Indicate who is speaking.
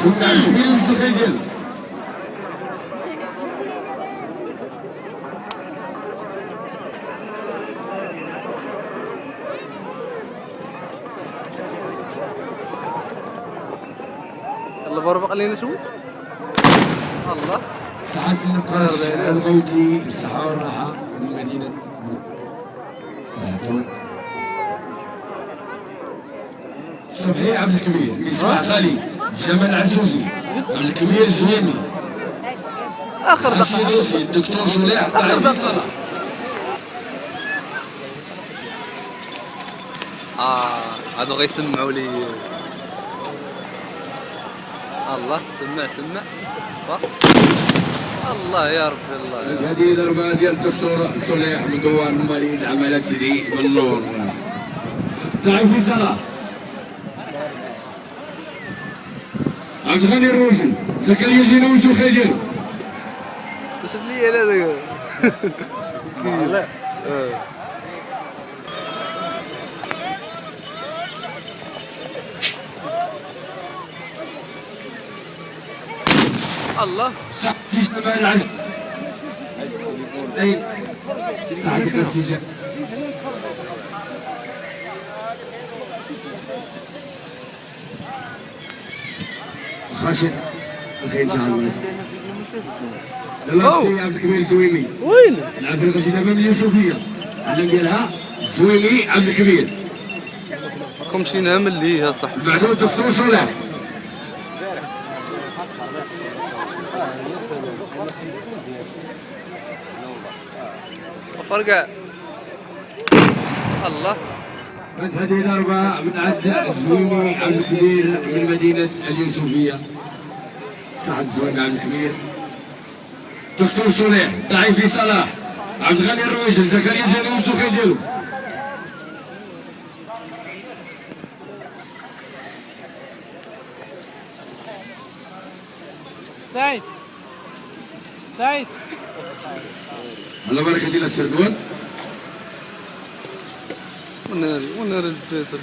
Speaker 1: شوف على الكبير وش الخير ديالو.
Speaker 2: يلا بربق علينا شو الله
Speaker 1: سعد النقاش الغوثي الصحة والراحة من مدينة زهتون. صبحي عبد الكبير، مصباح خالي، جمال عزوزي، عبد الكبير الزويني،
Speaker 2: اخر دقيقة
Speaker 1: السيدوسي، الدكتور صالح الطاعي صلاح.
Speaker 2: هادو غيسمعوا لي الله سمع الله يا ربي الله.
Speaker 1: هذه ضربة ديال الدكتور صالح من دوار المريض عملت سيدي بالنور. لاعب في صلاح عبد الغني الروجي، زكريا جينوش وخير ديالو.
Speaker 2: واش هاد لي هذاك لا الله
Speaker 1: سي جمال العز اي صاحبك السجن خاشن الخير ان شاء الله. يلا السي عبد الكبير الزويمي
Speaker 2: وين
Speaker 1: العفريقه جينا امام اليوسفيه العلم ديالها الزويمي عبد الكبير.
Speaker 2: راكم مشينا من ليه يا صاحبي.
Speaker 1: بعدو الدكتور صالح
Speaker 2: فرقع الله.
Speaker 1: هذه ضربة من عند الزويمي عبد الكبير من مدينة اليوسفية. سعد الزويمي عبد الكبير، دكتور صالح، داعي في صلاح، عبد الغني الرويشل، زكريا جاني وش الخير ديالو.
Speaker 3: سعيد
Speaker 1: الله بركة ديال السردوان.
Speaker 2: ونار البيتر